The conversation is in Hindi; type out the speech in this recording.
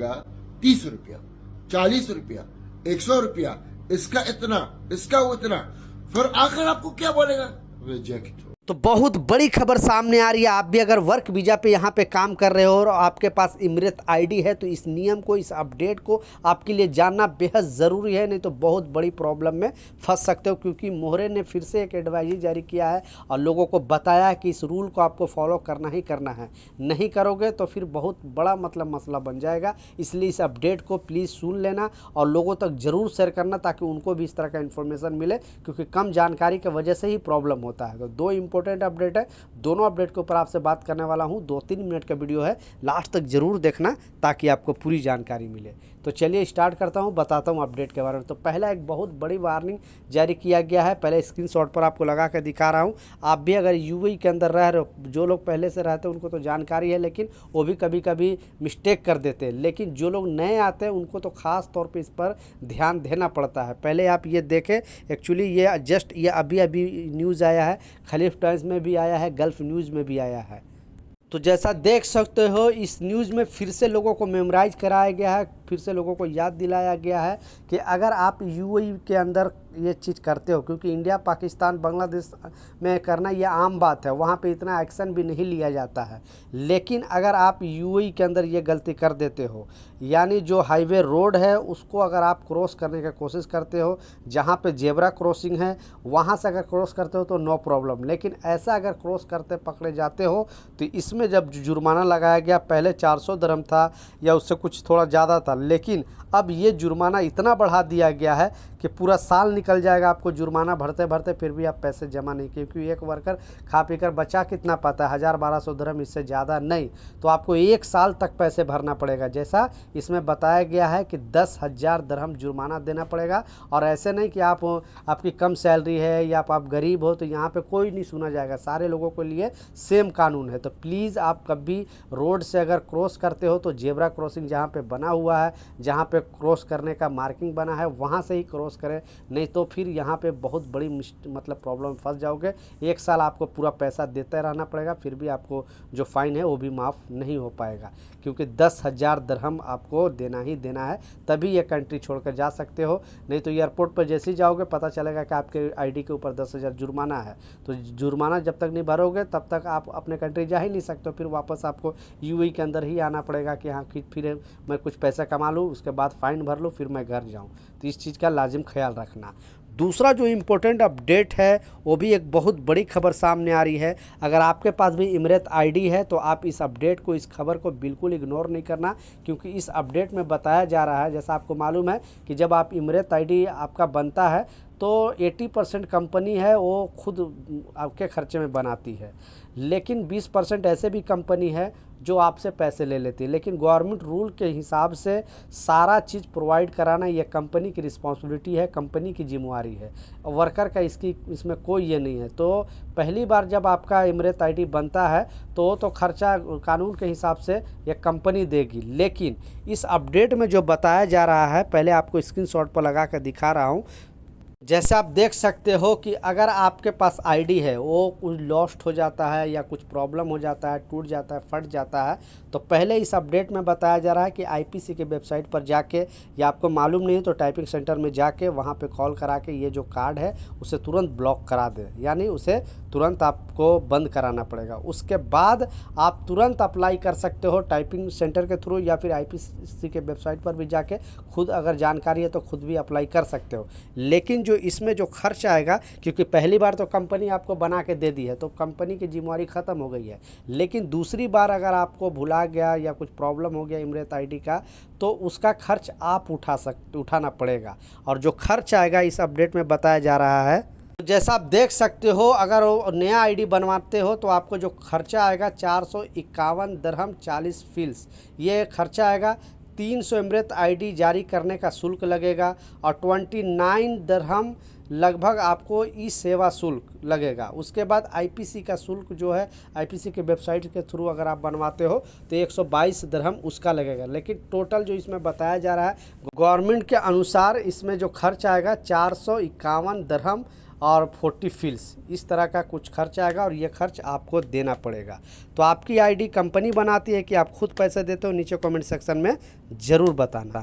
बोलेगा 30 रुपया, 40 रुपया, 100 रुपया, इसका इतना, इसका उतना, फिर आखिर आपको क्या बोलेगा? रिजेक्ट। तो बहुत बड़ी खबर सामने आ रही है। आप भी अगर वर्क वीज़ा पे यहाँ पे काम कर रहे हो और आपके पास इमरेत आईडी है तो इस नियम को, इस अपडेट को आपके लिए जानना बेहद ज़रूरी है, नहीं तो बहुत बड़ी प्रॉब्लम में फंस सकते हो। क्योंकि मोहरे ने फिर से एक एडवाइजरी जारी किया है और लोगों को बताया है कि इस रूल को आपको फॉलो करना ही करना है, नहीं करोगे तो फिर बहुत बड़ा मसला बन जाएगा। इसलिए इस अपडेट को प्लीज़ सुन लेना और लोगों तक ज़रूर शेयर करना ताकि उनको भी इस तरह का इन्फॉर्मेशन मिले, क्योंकि कम जानकारी की वजह से ही प्रॉब्लम होता है। तो दो इंपॉर्टेंट अपडेट है, दोनों अपडेट के ऊपर आपसे बात करने वाला हूं। 2-3 मिनट का वीडियो है, लास्ट तक जरूर देखना ताकि आपको पूरी जानकारी मिले। तो चलिए स्टार्ट करता हूं, बताता हूं अपडेट के बारे में। तो पहला एक बहुत बड़ी वार्निंग जारी किया गया है, पहले स्क्रीनशॉट पर आपको लगा कर दिखा रहा हूं। आप भी अगर यूएई के अंदर रह रहे हो, जो लोग पहले से रहते हैं उनको तो जानकारी है, लेकिन वो भी कभी कभी मिस्टेक कर देते हैं। लेकिन जो लोग नए आते हैं उनको तो ख़ास तौर पर इस पर ध्यान देना पड़ता है। पहले आप ये देखें, एक्चुअली ये जस्ट ये अभी न्यूज़ आया है, खलीफ टाइम्स में भी आया है, गल्फ न्यूज़ में भी आया है। तो जैसा देख सकते हो इस न्यूज़ में फिर से लोगों को मेमोराइज कराया गया है, फिर से लोगों को याद दिलाया गया है कि अगर आप यूएई के अंदर ये चीज़ करते हो, क्योंकि इंडिया, पाकिस्तान, बांग्लादेश में करना ये आम बात है, वहाँ पे इतना एक्शन भी नहीं लिया जाता है। लेकिन अगर आप यूएई के अंदर ये गलती कर देते हो, यानी जो हाईवे रोड है उसको अगर आप क्रॉस करने की कोशिश करते हो, जहाँ पे जेब्रा क्रॉसिंग है वहाँ से अगर क्रॉस करते हो तो नो प्रॉब्लम। लेकिन ऐसा अगर क्रॉस करते पकड़े जाते हो तो इसमें जब जुर्माना लगाया गया, पहले 400 दिरहम था या उससे कुछ थोड़ा ज़्यादा था, लेकिन अब ये जुर्माना इतना बढ़ा दिया गया है कि पूरा साल निकल जाएगा आपको जुर्माना भरते भरते, फिर भी आप पैसे जमा नहीं किए। क्योंकि एक वर्कर खा पी कर बचा कितना पाता है, 1000-1200 दिरहम, इससे ज़्यादा नहीं। तो आपको 1 साल तक पैसे भरना पड़ेगा। जैसा इसमें बताया गया है कि 10,000 दिरहम जुर्माना देना पड़ेगा। और ऐसे नहीं कि आपकी कम सैलरी है या आप गरीब हो तो यहाँ पर कोई नहीं सुना जाएगा, सारे लोगों के लिए सेम कानून है। तो प्लीज़ आप कभी रोड से अगर क्रॉस करते हो तो जेब्रा क्रॉसिंग जहाँ पे बना हुआ है, जहाँ पे क्रॉस करने का मार्किंग बना है, वहाँ से ही क्रॉस करें, नहीं तो फिर यहाँ पे बहुत बड़ी प्रॉब्लम फंस जाओगे। 1 साल आपको पूरा पैसा देते रहना पड़ेगा, फिर भी आपको जो फ़ाइन है वो भी माफ़ नहीं हो पाएगा। क्योंकि 10,000 दिरहम आपको देना ही देना है, तभी ये कंट्री छोड़कर जा सकते हो। नहीं तो एयरपोर्ट पर जैसे ही जाओगे पता चलेगा कि आपके आईडी के ऊपर 10,000 जुर्माना है। तो जुर्माना जब तक नहीं भरोगे तब तक आप अपने कंट्री जा ही नहीं सकते। फिर वापस आपको यूएई के अंदर ही आना पड़ेगा कि हाँ फिर मैं कुछ पैसा कमा लूँ, उसके बाद फ़ाइन भर लूँ, फिर मैं घर जाऊँ। तो इस चीज़ का लाजिम ख्याल रखना। दूसरा जो इम्पोर्टेंट अपडेट है वो भी एक बहुत बड़ी खबर सामने आ रही है। अगर आपके पास भी इमरेत आईडी है तो आप इस अपडेट को, इस खबर को बिल्कुल इग्नोर नहीं करना, क्योंकि इस अपडेट में बताया जा रहा है, जैसा आपको मालूम है कि जब आप इमरेत आईडी आपका बनता है तो 80% कंपनी है वो खुद आपके खर्चे में बनाती है, लेकिन 20% ऐसे भी कंपनी है जो आपसे पैसे ले लेती है। लेकिन गवर्नमेंट रूल के हिसाब से सारा चीज़ प्रोवाइड कराना ये कंपनी की रिस्पॉन्सिबिलिटी है, कंपनी की जिम्मेवारी है, वर्कर का इसमें कोई ये नहीं है। तो पहली बार जब आपका इमरेत आईडी बनता है तो खर्चा कानून के हिसाब से ये कंपनी देगी। लेकिन इस अपडेट में जो बताया जा रहा है, पहले आपको स्क्रीनशॉट पर लगा कर दिखा रहा हूँ। जैसे आप देख सकते हो कि अगर आपके पास आईडी है, वो कुछ लॉस्ट हो जाता है या कुछ प्रॉब्लम हो जाता है, टूट जाता है, फट जाता है, तो पहले इस अपडेट में बताया जा रहा है कि आईपीसी के वेबसाइट पर जाके, या आपको मालूम नहीं तो टाइपिंग सेंटर में जाके वहाँ पे कॉल करा के ये जो कार्ड है उसे तुरंत ब्लॉक करा दे, यानी उसे तुरंत आपको बंद कराना पड़ेगा। उसके बाद आप तुरंत अप्लाई कर सकते हो टाइपिंग सेंटर के थ्रू, या फिर आईपीसी के वेबसाइट पर भी जाके खुद अगर जानकारी है तो खुद भी अप्लाई कर सकते हो। लेकिन जो इसमें जो खर्च आएगा, क्योंकि पहली बार तो कंपनी आपको बना के दे दी है तो कंपनी की जिम्मेवारी ख़त्म हो गई है, लेकिन दूसरी बार अगर आपको भुला गया या कुछ प्रॉब्लम हो गया इमरेत आईडी का, तो उसका खर्च आप उठाना पड़ेगा। और जो खर्च आएगा इस अपडेट में बताया जा रहा है। तो जैसा आप देख सकते हो, अगर नया आईडी बनवाते हो तो आपको जो खर्चा आएगा 451 दिरहम 40 फील्स, ये खर्चा आएगा। 300 इमरेत आईडी जारी करने का शुल्क लगेगा और 29 दिरहम लगभग आपको ई सेवा शुल्क लगेगा। उसके बाद आईपीसी का शुल्क जो है, आईपीसी के वेबसाइट के थ्रू अगर आप बनवाते हो तो 122 दिरहम उसका लगेगा। लेकिन टोटल जो इसमें बताया जा रहा है गवर्नमेंट के अनुसार, इसमें जो खर्च आएगा 451 दिरहम और 40 फिल्स, इस तरह का कुछ खर्च आएगा और ये खर्च आपको देना पड़ेगा। तो आपकी आईडी कंपनी बनाती है कि आप खुद पैसे देते हो, नीचे कमेंट सेक्शन में ज़रूर बताना।